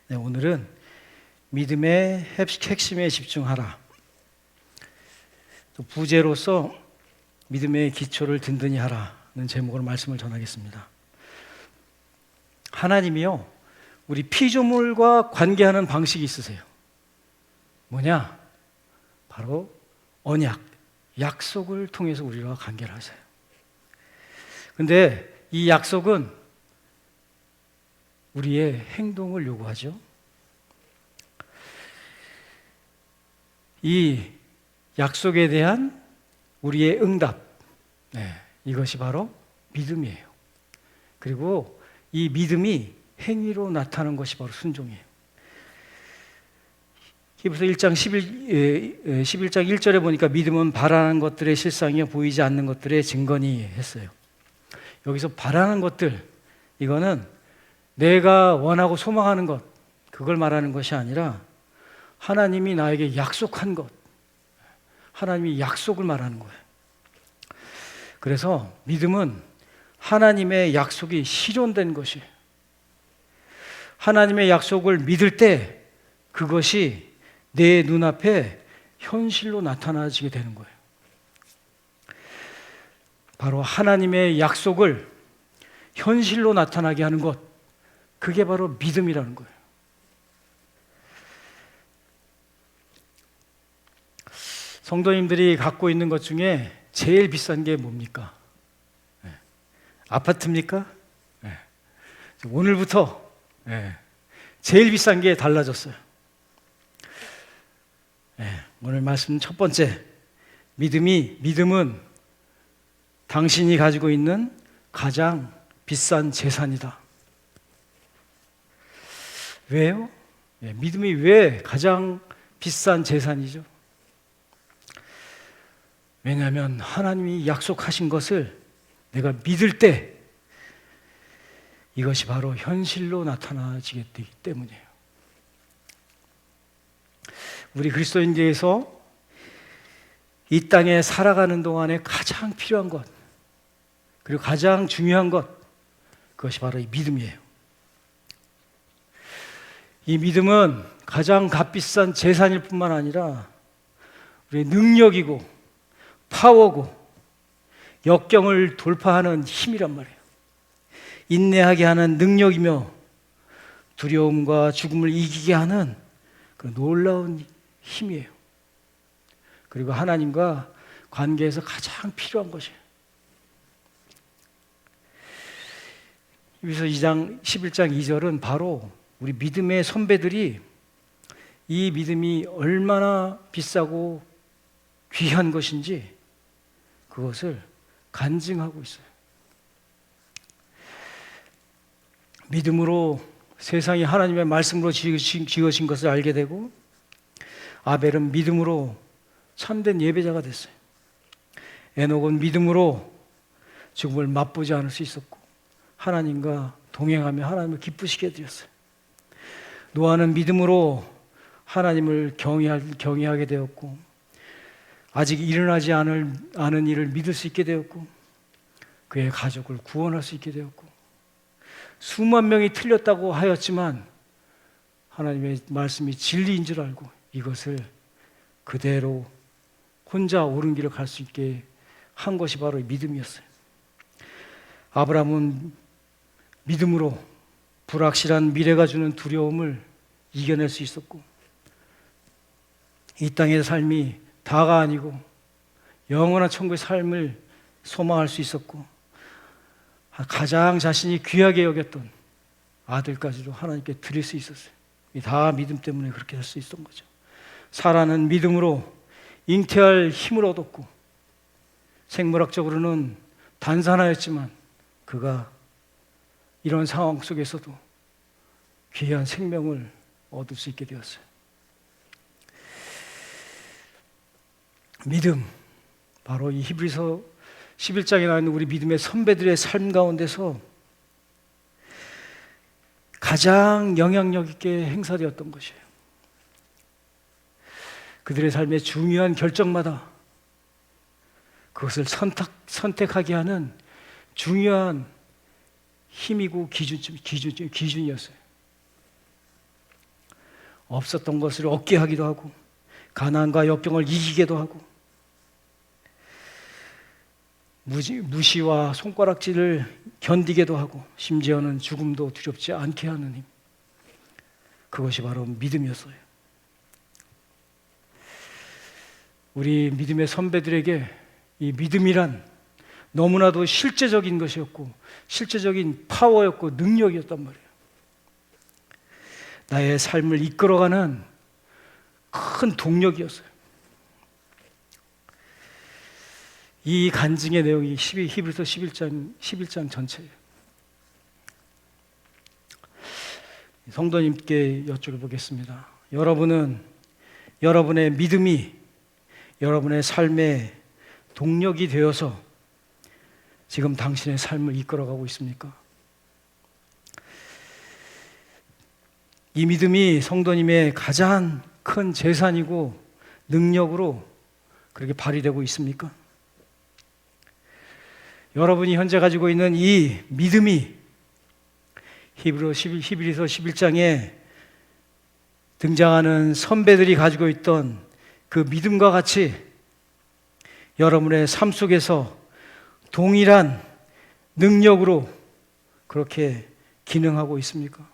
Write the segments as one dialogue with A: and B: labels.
A: 네, 오늘은 믿음의 핵심에 집중하라. 또 부제로서 믿음의 기초를 든든히 하라는 제목으로 말씀을 전하겠습니다. 하나님이요, 우리 피조물과 관계하는 방식이 있으세요. 뭐냐? 바로 언약, 약속을 통해서 우리와 관계를 하세요. 근데 이 약속은 우리의 행동을 요구하죠. 이 약속에 대한 우리의 응답, 이것이 바로 믿음이에요. 그리고 이 믿음이 행위로 나타나는 것이 바로 순종이에요. 히브리서 1장 11장 1절에 보니까 믿음은 바라는 것들의 실상이요 보이지 않는 것들의 증거니 했어요. 여기서 바라는 것들, 이거는 내가 원하고 소망하는 것, 그걸 말하는 것이 아니라 하나님이 나에게 약속한 것, 하나님이 약속을 말하는 거예요. 그래서 믿음은 하나님의 약속이 실현된 것이에요. 하나님의 약속을 믿을 때 그것이 내 눈앞에 현실로 나타나지게 되는 거예요. 바로 하나님의 약속을 현실로 나타나게 하는 것, 그게 바로 믿음이라는 거예요. 성도님들이 갖고 있는 것 중에 제일 비싼 게 뭡니까? 아파트입니까? 오늘부터 제일 비싼 게 달라졌어요. 오늘 말씀 첫 번째, 믿음은 당신이 가지고 있는 가장 비싼 재산이다. 왜요? 믿음이 왜 가장 비싼 재산이죠? 왜냐하면 하나님이 약속하신 것을 내가 믿을 때 이것이 바로 현실로 나타나지게 되기 때문이에요. 우리 그리스도인들에서 이 땅에 살아가는 동안에 가장 필요한 것, 그리고 가장 중요한 것, 그것이 바로 이 믿음이에요. 이 믿음은 가장 값비싼 재산일 뿐만 아니라 우리의 능력이고 파워고 역경을 돌파하는 힘이란 말이에요. 인내하게 하는 능력이며 두려움과 죽음을 이기게 하는 그 놀라운 힘이에요. 그리고 하나님과 관계에서 가장 필요한 것이에요. 여기서 11장 2절은 바로 우리 믿음의 선배들이 이 믿음이 얼마나 비싸고 귀한 것인지 그것을 간증하고 있어요. 믿음으로 세상이 하나님의 말씀으로 지어진 것을 알게 되고, 아벨은 믿음으로 참된 예배자가 됐어요. 에녹은 믿음으로 죽음을 맛보지 않을 수 있었고 하나님과 동행하며 하나님을 기쁘시게 되었어요. 노아는 믿음으로 하나님을 경외하게 되었고, 아직 일어나지 않은 일을 믿을 수 있게 되었고, 그의 가족을 구원할 수 있게 되었고, 수만 명이 틀렸다고 하였지만 하나님의 말씀이 진리인 줄 알고 이것을 그대로 혼자 옳은 길을 갈 수 있게 한 것이 바로 믿음이었어요. 아브라함은 믿음으로 불확실한 미래가 주는 두려움을 이겨낼 수 있었고, 이 땅의 삶이 다가 아니고 영원한 천국의 삶을 소망할 수 있었고, 가장 자신이 귀하게 여겼던 아들까지도 하나님께 드릴 수 있었어요. 다 믿음 때문에 그렇게 할 수 있었던 거죠. 사라는 믿음으로 잉태할 힘을 얻었고, 생물학적으로는 단산하였지만 그가 이런 상황 속에서도 귀한 생명을 얻을 수 있게 되었어요. 믿음, 바로 이 히브리서 11장에 나와 있는 우리 믿음의 선배들의 삶 가운데서 가장 영향력 있게 행사되었던 것이에요. 그들의 삶의 중요한 결정마다 그것을 선택하게 하는 중요한 힘이고 기준이었어요. 없었던 것을 얻게 하기도 하고 가난과 역경을 이기게도 하고 무시와 손가락질을 견디게도 하고 심지어는 죽음도 두렵지 않게 하는 힘, 그것이 바로 믿음이었어요. 우리 믿음의 선배들에게 이 믿음이란 너무나도 실제적인 것이었고 실제적인 파워였고 능력이었단 말이에요. 나의 삶을 이끌어가는 큰 동력이었어요. 이 간증의 내용이 히브리서 11장 전체예요. 성도님께 여쭤보겠습니다. 여러분은 여러분의 믿음이 여러분의 삶의 동력이 되어서 지금 당신의 삶을 이끌어가고 있습니까? 이 믿음이 성도님의 가장 큰 재산이고 능력으로 그렇게 발휘되고 있습니까? 여러분이 현재 가지고 있는 이 믿음이 히브리서 11장에 등장하는 선배들이 가지고 있던 그 믿음과 같이 여러분의 삶 속에서 동일한 능력으로 그렇게 기능하고 있습니까?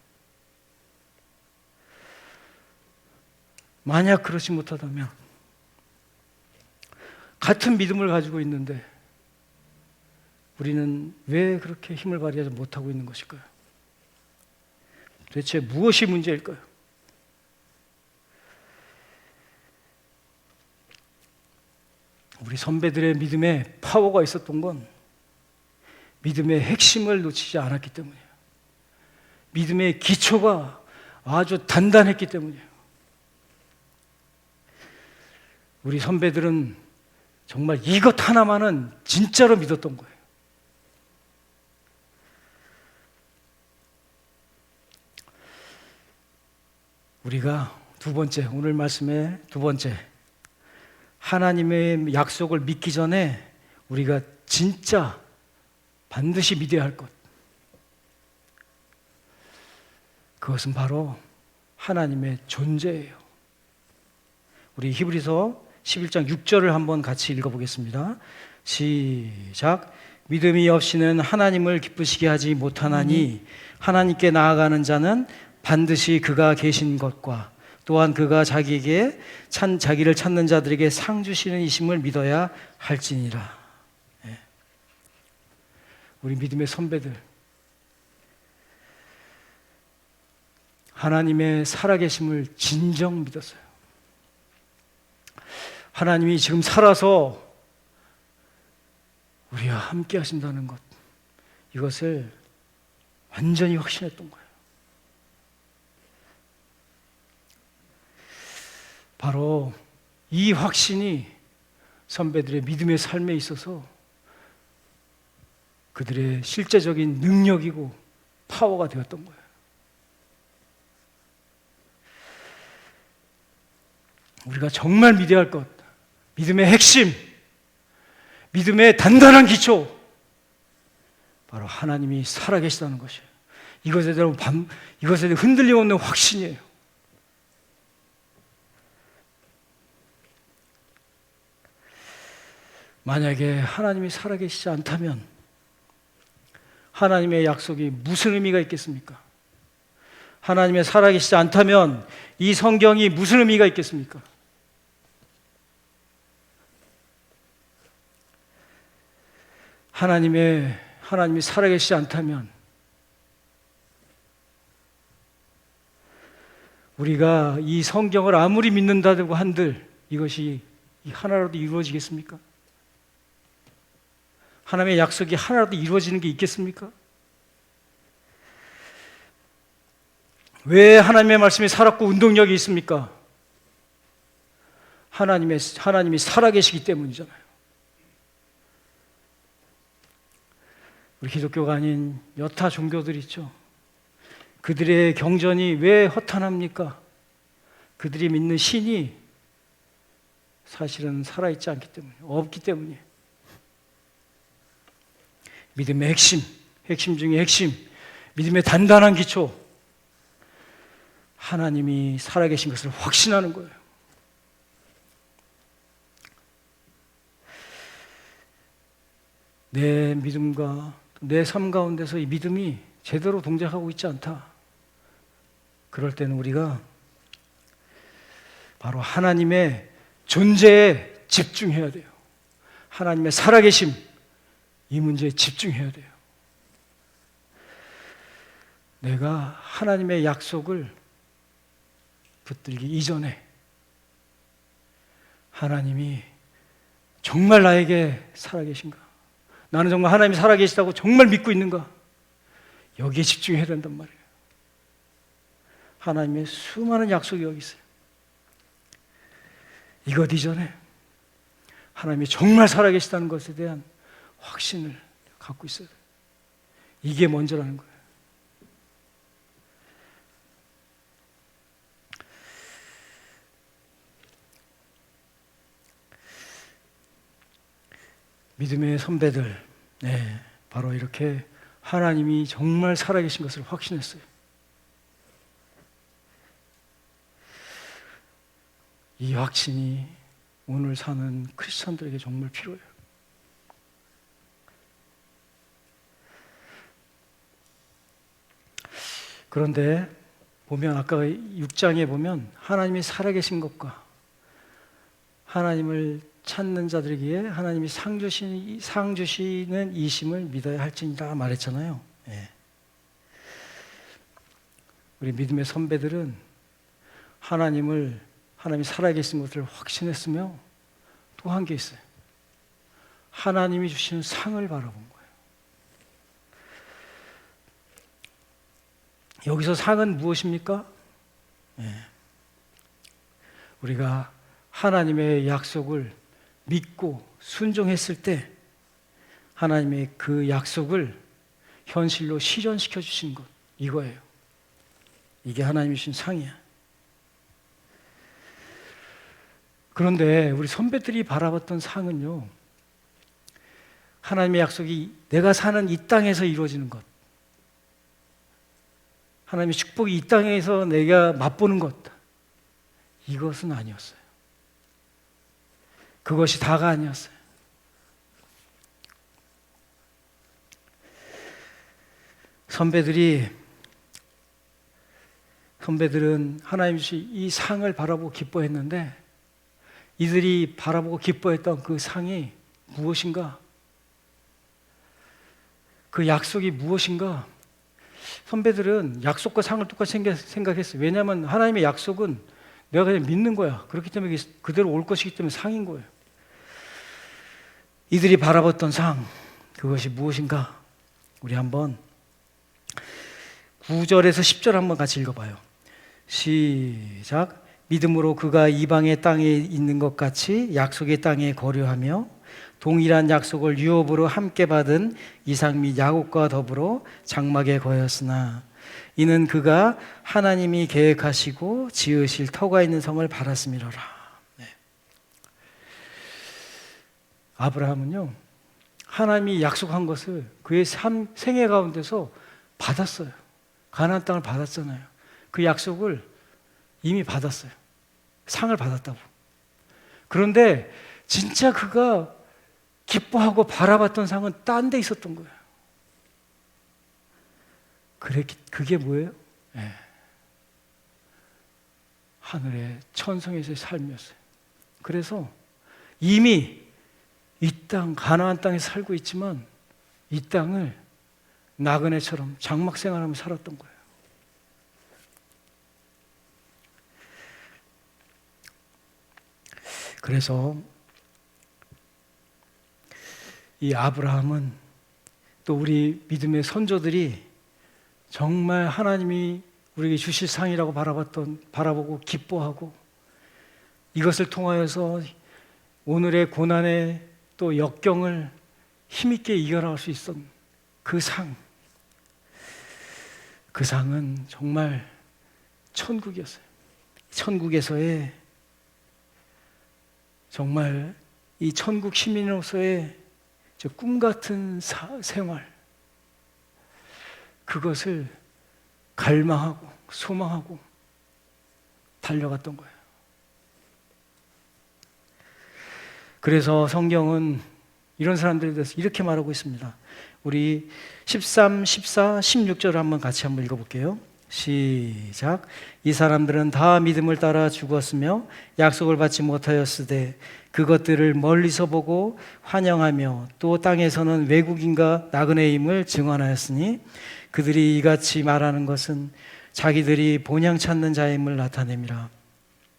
A: 만약 그렇지 못하다면 같은 믿음을 가지고 있는데 우리는 왜 그렇게 힘을 발휘하지 못하고 있는 것일까요? 도대체 무엇이 문제일까요? 우리 선배들의 믿음에 파워가 있었던 건 믿음의 핵심을 놓치지 않았기 때문이에요. 믿음의 기초가 아주 단단했기 때문이에요. 우리 선배들은 정말 이것 하나만은 진짜로 믿었던 거예요. 우리가 두 번째, 오늘 말씀의 두 번째, 하나님의 약속을 믿기 전에 우리가 진짜 반드시 믿어야 할 것, 그것은 바로 하나님의 존재예요. 우리 히브리서 11장 6절을 한번 같이 읽어보겠습니다. 시작. 믿음이 없이는 하나님을 기쁘시게 하지 못하나니 하나님께 나아가는 자는 반드시 그가 계신 것과 또한 그가 자기를 찾는 자들에게 상 주시는 이심을 믿어야 할지니라. 우리 믿음의 선배들, 하나님의 살아계심을 진정 믿었어요. 하나님이 지금 살아서 우리와 함께 하신다는 것, 이것을 완전히 확신했던 거예요. 바로 이 확신이 선배들의 믿음의 삶에 있어서 그들의 실제적인 능력이고 파워가 되었던 거예요. 우리가 정말 믿어야 할 것, 믿음의 핵심, 믿음의 단단한 기초, 바로 하나님이 살아계시다는 것이에요. 이것에 대해 흔들림 없는 확신이에요. 만약에 하나님이 살아계시지 않다면 하나님의 약속이 무슨 의미가 있겠습니까? 하나님이 살아계시지 않다면 이 성경이 무슨 의미가 있겠습니까? 하나님이 살아계시지 않다면 우리가 이 성경을 아무리 믿는다고 한들 이것이 하나라도 이루어지겠습니까? 하나님의 약속이 하나라도 이루어지는 게 있겠습니까? 왜 하나님의 말씀이 살았고 운동력이 있습니까? 하나님이 살아계시기 때문이잖아요. 우리 기독교가 아닌 여타 종교들 있죠. 그들의 경전이 왜 허탄합니까? 그들이 믿는 신이 사실은 살아있지 않기 때문에, 없기 때문이에요. 믿음의 핵심 중에 핵심, 믿음의 단단한 기초, 하나님이 살아계신 것을 확신하는 거예요. 내 믿음과 내 삶 가운데서 이 믿음이 제대로 동작하고 있지 않다. 그럴 때는 우리가 바로 하나님의 존재에 집중해야 돼요. 하나님의 살아계심, 이 문제에 집중해야 돼요. 내가 하나님의 약속을 붙들기 이전에 하나님이 정말 나에게 살아계신가? 나는 정말 하나님이 살아계시다고 정말 믿고 있는가? 여기에 집중해야 된단 말이에요. 하나님의 수많은 약속이 여기 있어요. 이것 이전에 하나님이 정말 살아계시다는 것에 대한 확신을 갖고 있어야 돼요. 이게 먼저라는 거예요. 믿음의 선배들, 바로 이렇게 하나님이 정말 살아계신 것을 확신했어요. 이 확신이 오늘 사는 크리스천들에게 정말 필요해요. 그런데 보면 아까 6장에 보면 하나님이 살아계신 것과 하나님을 찾는 자들에게 하나님이 상 주시는 이심을 믿어야 할지니라 말했잖아요. 우리 믿음의 선배들은 하나님이 살아계신 것을 확신했으며 또 한 게 있어요. 하나님이 주시는 상을 바라본 거예요. 여기서 상은 무엇입니까? 우리가 하나님의 약속을 믿고 순종했을 때 하나님의 그 약속을 현실로 실현시켜 주신 것, 이거예요. 이게 하나님이 주신 상이야. 그런데 우리 선배들이 바라봤던 상은요, 하나님의 약속이 내가 사는 이 땅에서 이루어지는 것, 하나님의 축복이 이 땅에서 내가 맛보는 것, 이것은 아니었어요. 그것이 다가 아니었어요. 선배들은 하나님 주신 이 상을 바라보고 기뻐했는데, 이들이 바라보고 기뻐했던 그 상이 무엇인가? 그 약속이 무엇인가? 선배들은 약속과 상을 똑같이 생각했어요. 왜냐하면 하나님의 약속은 내가 그냥 믿는 거야. 그렇기 때문에 그대로 올 것이기 때문에 상인 거예요. 이들이 바라봤던 상, 그것이 무엇인가? 우리 한번 9절에서 10절 한번 같이 읽어봐요. 시작. 믿음으로 그가 이방의 땅에 있는 것 같이 약속의 땅에 거류하며 동일한 약속을 유업으로 함께 받은 이삭 및 야곱과 더불어 장막에 거였으나 이는 그가 하나님이 계획하시고 지으실 터가 있는 성을 바랐음이로라. 아브라함은요, 하나님이 약속한 것을 그의 생애 가운데서 받았어요. 가나안 땅을 받았잖아요. 그 약속을 이미 받았어요. 상을 받았다고. 그런데 진짜 그가 기뻐하고 바라봤던 상은 딴 데 있었던 거예요. 그게 뭐예요? 하늘의 천성에서의 삶이었어요. 그래서 이미 이 땅, 가나안 땅에 살고 있지만 이 땅을 나그네처럼 장막 생활하며 살았던 거예요. 그래서 이 아브라함은 또 우리 믿음의 선조들이 정말 하나님이 우리에게 주실 상이라고 바라보고 기뻐하고 이것을 통하여서 오늘의 고난의 또 역경을 힘있게 이겨나갈 수 있었던 그 상, 그 상은 정말 천국이었어요. 천국에서의 정말 이 천국 시민으로서의 저 꿈 같은 생활, 그것을 갈망하고 소망하고 달려갔던 거예요. 그래서 성경은 이런 사람들에 대해서 이렇게 말하고 있습니다. 우리 13, 14, 16절을 한번 같이 한번 읽어볼게요. 시작. 이 사람들은 다 믿음을 따라 죽었으며 약속을 받지 못하였으되 그것들을 멀리서 보고 환영하며 또 땅에서는 외국인과 나그네임을 증언하였으니 그들이 이같이 말하는 것은 자기들이 본향 찾는 자임을 나타냅니다.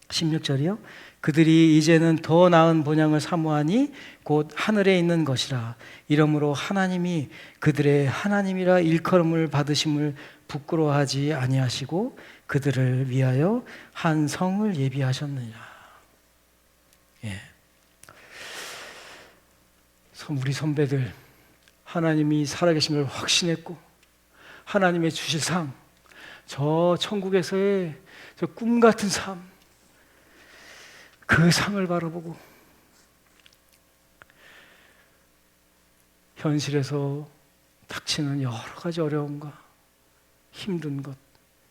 A: 16절이요. 그들이 이제는 더 나은 본향을 사모하니 곧 하늘에 있는 것이라. 이러므로 하나님이 그들의 하나님이라 일컬음을 받으심을 부끄러워하지 아니하시고 그들을 위하여 한 성을 예비하셨느니라. 예. 우리 선배들 하나님이 살아계심을 확신했고 하나님의 주실 상, 저 천국에서의 저 꿈 같은 삶, 그 상을 바라보고 현실에서 닥치는 여러 가지 어려움과 힘든 것,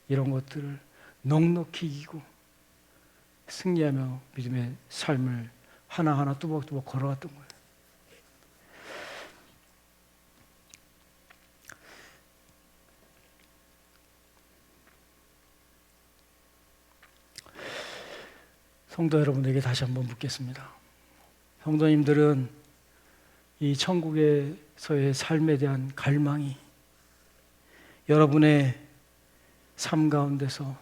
A: 이런 것들을 넉넉히 이기고 승리하며 믿음의 삶을 하나하나 뚜벅뚜벅 걸어갔던 거예요. 성도 여러분에게 다시 한번 묻겠습니다. 성도님들은 이 천국에서의 삶에 대한 갈망이 여러분의 삶 가운데서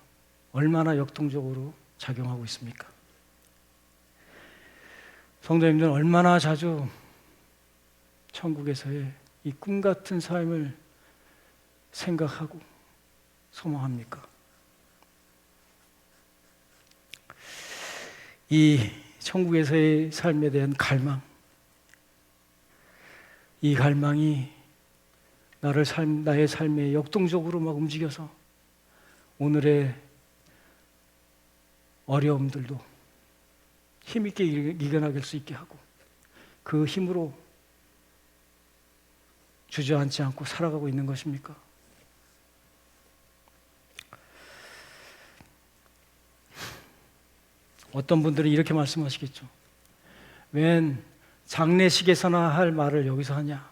A: 얼마나 역동적으로 작용하고 있습니까? 성도님들은 얼마나 자주 천국에서의 이 꿈 같은 삶을 생각하고 소망합니까? 이 천국에서의 삶에 대한 갈망, 이 갈망이 나의 삶에 역동적으로 막 움직여서 오늘의 어려움들도 힘있게 이겨나갈 수 있게 하고 그 힘으로 주저앉지 않고 살아가고 있는 것입니까? 어떤 분들은 이렇게 말씀하시겠죠. 웬 장례식에서나 할 말을 여기서 하냐?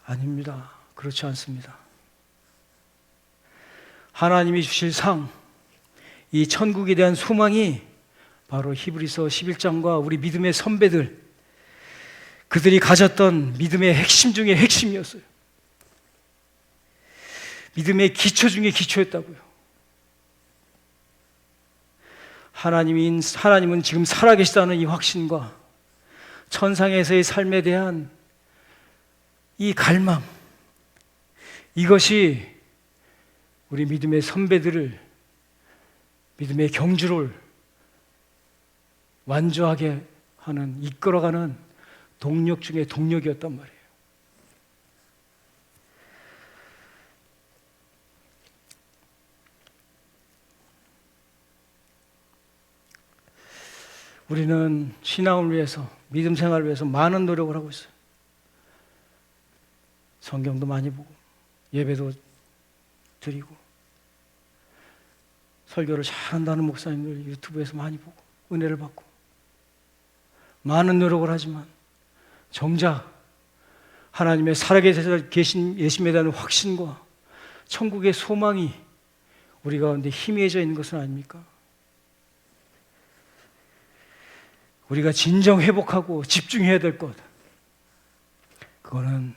A: 아닙니다. 그렇지 않습니다. 하나님이 주실 상, 이 천국에 대한 소망이 바로 히브리서 11장과 우리 믿음의 선배들, 그들이 가졌던 믿음의 핵심 중에 핵심이었어요. 믿음의 기초 중에 기초였다고요. 하나님은 지금 살아계시다는 이 확신과 천상에서의 삶에 대한 이 갈망, 이것이 우리 믿음의 선배들을, 믿음의 경주를 완주하게 하는, 이끌어가는 동력 중에 동력이었단 말이에요. 우리는 신앙을 위해서, 믿음 생활을 위해서 많은 노력을 하고 있어요. 성경도 많이 보고 예배도 드리고 설교를 잘한다는 목사님들 유튜브에서 많이 보고 은혜를 받고 많은 노력을 하지만 정작 하나님의 살아계신 예심에 대한 확신과 천국의 소망이 우리 가운데 희미해져 있는 것은 아닙니까? 우리가 진정 회복하고 집중해야 될 것, 그거는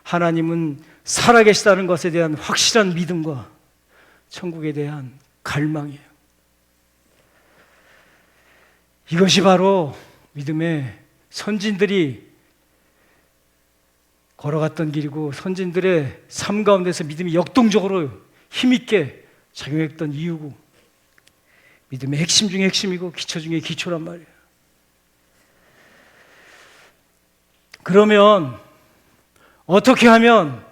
A: 하나님은 살아계시다는 것에 대한 확실한 믿음과 천국에 대한 갈망이에요. 이것이 바로 믿음의 선진들이 걸어갔던 길이고 선진들의 삶 가운데서 믿음이 역동적으로 힘있게 작용했던 이유고 믿음의 핵심 중에 핵심이고 기초 중에 기초란 말이에요. 그러면 어떻게 하면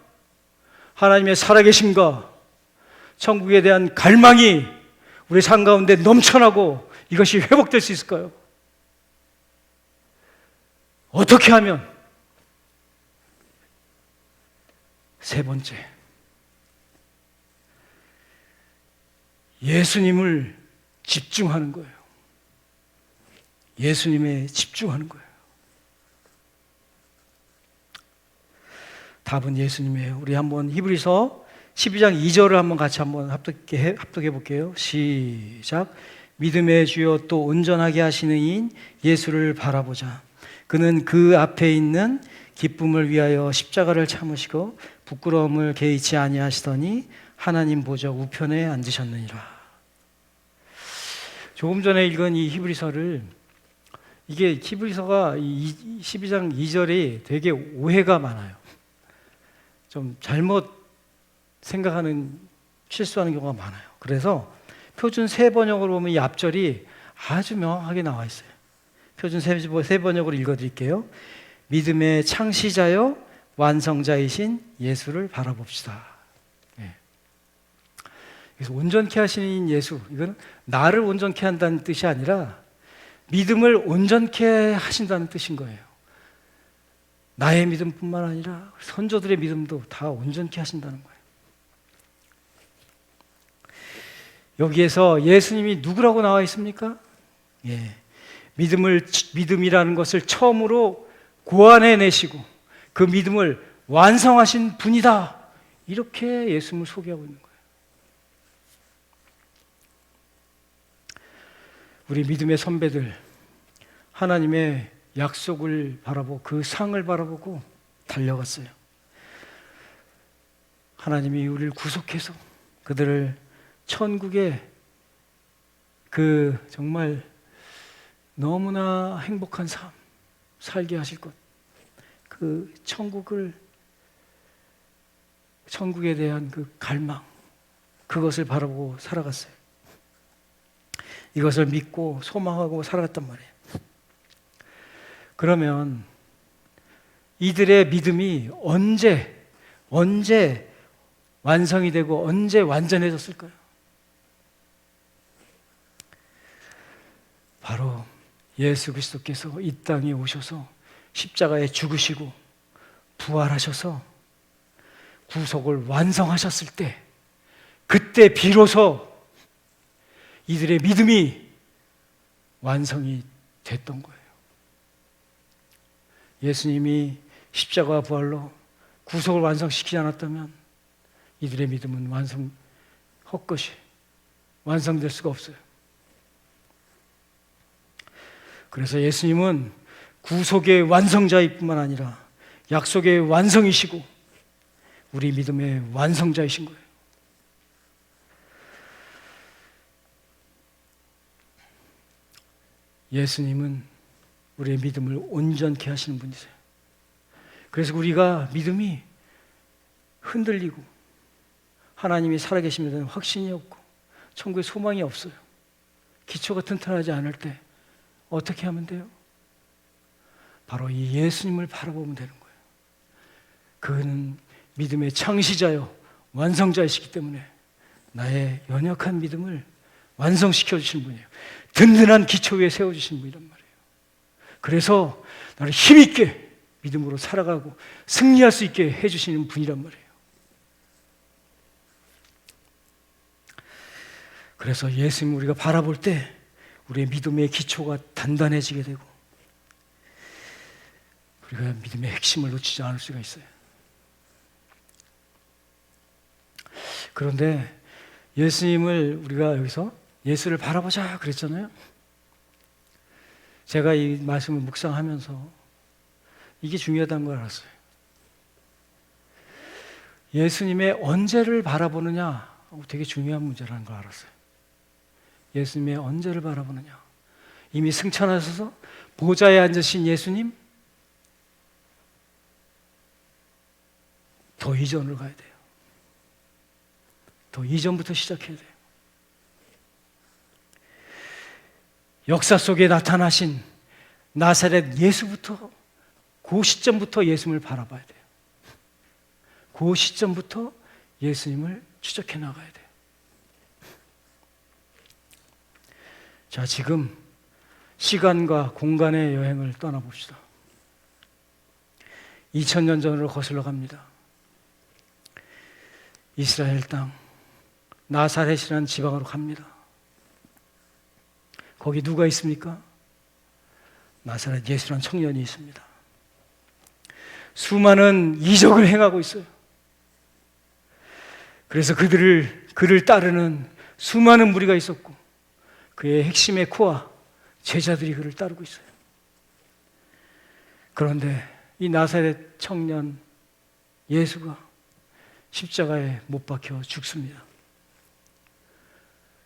A: 하나님의 살아계심과 천국에 대한 갈망이 우리 삶 가운데 넘쳐나고 이것이 회복될 수 있을까요? 어떻게 하면? 세 번째, 예수님을 집중하는 거예요. 예수님에 집중하는 거예요. 답은 예수님이에요. 우리 한번 히브리서 12장 2절을 한번 같이 한번 합독해 볼게요. 시작. 믿음의 주요 또 온전하게 하시는 이인 예수를 바라보자. 그는 그 앞에 있는 기쁨을 위하여 십자가를 참으시고 부끄러움을 개의치 아니하시더니 하나님 보좌 우편에 앉으셨느니라. 조금 전에 읽은 이 히브리서를, 이게 히브리서가 12장 2절이 되게 오해가 많아요. 좀 잘못 생각하는, 실수하는 경우가 많아요. 그래서 표준 새 번역으로 보면 이 앞절이 아주 명확하게 나와 있어요. 표준 새 번역으로 읽어드릴게요. 믿음의 창시자요 완성자이신 예수를 바라봅시다. 네. 그래서 온전케 하시는 예수, 이건 나를 온전케 한다는 뜻이 아니라 믿음을 온전케 하신다는 뜻인 거예요. 나의 믿음뿐만 아니라 선조들의 믿음도 다 온전케 하신다는 거예요. 여기에서 예수님이 누구라고 나와 있습니까? 예. 믿음이라는 것을 처음으로 고안해내시고 그 믿음을 완성하신 분이다. 이렇게 예수님을 소개하고 있는 거예요. 우리 믿음의 선배들, 하나님의 약속을 바라보고 그 상을 바라보고 달려갔어요. 하나님이 우리를 구속해서 그들을 천국의 그 정말 너무나 행복한 삶 살게 하실 것, 그 천국에 대한 그 갈망, 그것을 바라보고 살아갔어요. 이것을 믿고 소망하고 살아갔단 말이에요. 그러면 이들의 믿음이 언제 완성이 되고 언제 완전해졌을까요? 바로 예수 그리스도께서 이 땅에 오셔서 십자가에 죽으시고 부활하셔서 구속을 완성하셨을 때, 그때 비로소 이들의 믿음이 완성이 됐던 거예요. 예수님이 십자가와 부활로 구속을 완성시키지 않았다면 이들의 믿음은 헛것이 완성될 수가 없어요. 그래서 예수님은 구속의 완성자일 뿐만 아니라 약속의 완성이시고 우리 믿음의 완성자이신 거예요. 예수님은 우리의 믿음을 온전케 하시는 분이세요. 그래서 우리가 믿음이 흔들리고 하나님이 살아계시면 되는 확신이 없고 천국에 소망이 없어요. 기초가 튼튼하지 않을 때 어떻게 하면 돼요? 바로 이 예수님을 바라보면 되는 거예요. 그는 믿음의 창시자요 완성자이시기 때문에 나의 연약한 믿음을 완성시켜 주신 분이에요. 든든한 기초 위에 세워주신 분이란 말이에요. 그래서 나를 힘있게 믿음으로 살아가고 승리할 수 있게 해주시는 분이란 말이에요. 그래서 예수님 우리가 바라볼 때 우리의 믿음의 기초가 단단해지게 되고 우리가 믿음의 핵심을 놓치지 않을 수가 있어요. 그런데 예수님을 우리가 여기서 예수를 바라보자 그랬잖아요. 제가 이 말씀을 묵상하면서 이게 중요하다는 걸 알았어요. 예수님의 언제를 바라보느냐 되게 중요한 문제라는 걸 알았어요. 예수님의 언제를 바라보느냐. 이미 승천하셔서 보좌에 앉으신 예수님, 더 이전으로 가야 돼요. 더 이전부터 시작해야 돼요. 역사 속에 나타나신 나사렛 예수부터, 그 시점부터 예수님을 바라봐야 돼요. 그 시점부터 예수님을 추적해 나가야 돼요. 자, 지금 시간과 공간의 여행을 떠나봅시다. 2000년 전으로 거슬러 갑니다. 이스라엘 땅, 나사렛이라는 지방으로 갑니다. 거기 누가 있습니까? 나사렛 예수라는 청년이 있습니다. 수많은 이적을 행하고 있어요. 그래서 그를 따르는 수많은 무리가 있었고 그의 핵심의 코아 제자들이 그를 따르고 있어요. 그런데 이 나사렛 청년 예수가 십자가에 못 박혀 죽습니다.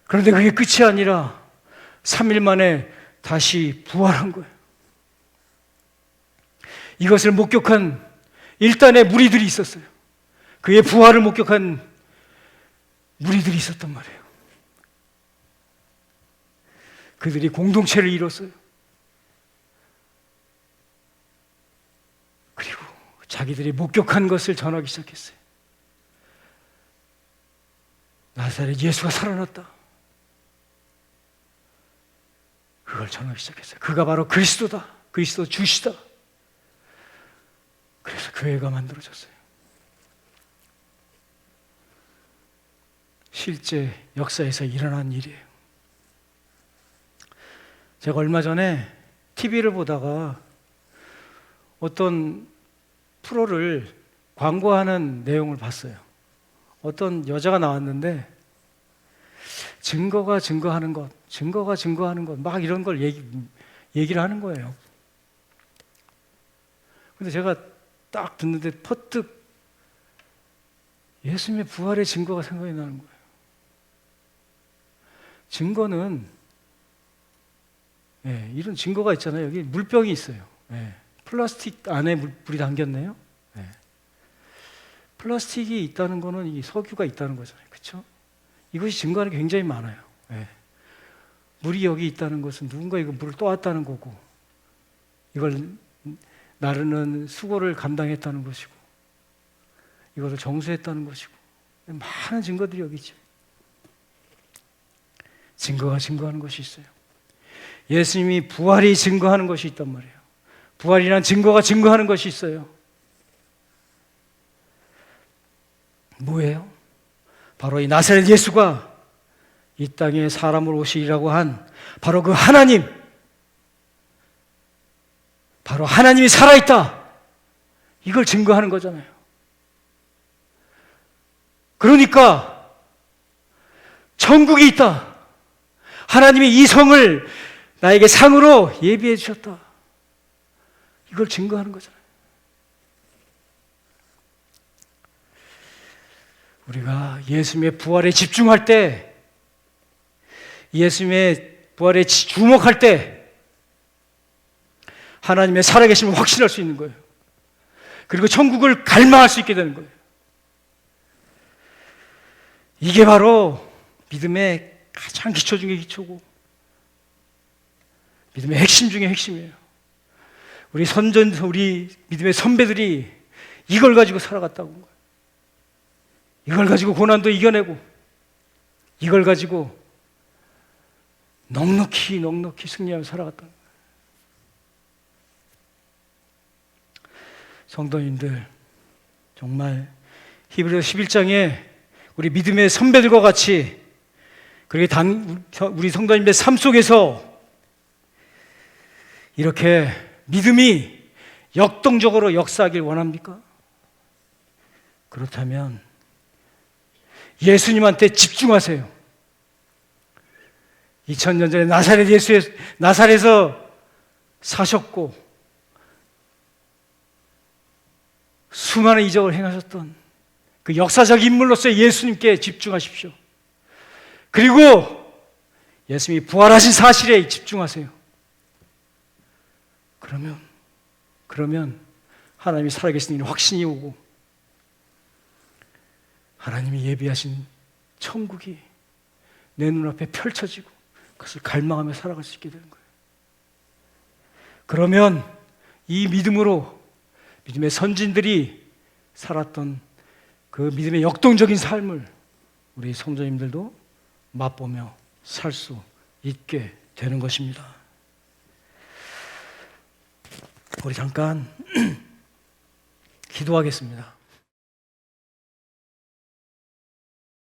A: 그런데 그게 끝이 아니라 3일 만에 다시 부활한 거예요. 이것을 목격한 일단의 무리들이 있었어요. 그의 부활을 목격한 무리들이 있었단 말이에요. 그들이 공동체를 이뤘어요. 그리고 자기들이 목격한 것을 전하기 시작했어요. 나사렛 예수가 살아났다. 그걸 전하기 시작했어요. 그가 바로 그리스도다. 그리스도 주시다. 그래서 교회가 만들어졌어요. 실제 역사에서 일어난 일이에요. 제가 얼마 전에 TV를 보다가 어떤 프로를 광고하는 내용을 봤어요. 어떤 여자가 나왔는데 증거가 증거하는 것 막 이런 걸 얘기를 하는 거예요. 근데 제가 딱 듣는데 퍼뜩 예수님의 부활의 증거가 생각이 나는 거예요. 증거는 이런 증거가 있잖아요. 여기 물병이 있어요. 플라스틱 안에 물이 담겼네요. 플라스틱이 있다는 거는 이 석유가 있다는 거잖아요. 그렇죠? 이것이 증거하는 게 굉장히 많아요. 물이 여기 있다는 것은 누군가 이거 물을 떠왔다는 거고 이걸 나르는 수고를 감당했다는 것이고 이것을 정수했다는 것이고 많은 증거들이 여기 있죠. 증거가 증거하는 것이 있어요. 예수님이 부활이 증거하는 것이 있단 말이에요. 부활이란 증거가 증거하는 것이 있어요. 뭐예요? 바로 이 나사렛 예수가 이 땅에 사람을 오시리라고 한 바로 그 하나님, 바로 하나님이 살아있다. 이걸 증거하는 거잖아요. 그러니까 천국이 있다. 하나님이 이 성을 나에게 상으로 예비해 주셨다. 이걸 증거하는 거잖아요. 우리가 예수님의 부활에 집중할 때, 예수님의 부활에 주목할 때 하나님의 살아계심을 확신할 수 있는 거예요. 그리고 천국을 갈망할 수 있게 되는 거예요. 이게 바로 믿음의 가장 기초 중에 기초고 믿음의 핵심 중에 핵심이에요. 우리 믿음의 선배들이 이걸 가지고 살아갔다고 한 거예요. 이걸 가지고 고난도 이겨내고 이걸 가지고 넉넉히 승리하며 살아갔다는 거예요. 성도님들, 정말 히브리서 11장에 우리 믿음의 선배들과 같이 그리고 우리 성도님들의 삶 속에서 이렇게 믿음이 역동적으로 역사하길 원합니까? 그렇다면 예수님한테 집중하세요. 2000년 전에 나사렛에서 사셨고 수많은 이적을 행하셨던 그 역사적 인물로서의 예수님께 집중하십시오. 그리고 예수님이 부활하신 사실에 집중하세요. 그러면 하나님이 살아계신 일 확신이 오고 하나님이 예비하신 천국이 내 눈앞에 펼쳐지고 그것을 갈망하며 살아갈 수 있게 되는 거예요. 그러면 이 믿음으로 믿음의 선진들이 살았던 그 믿음의 역동적인 삶을 우리 성도님들도 맛보며 살 수 있게 되는 것입니다. 우리 잠깐 기도하겠습니다.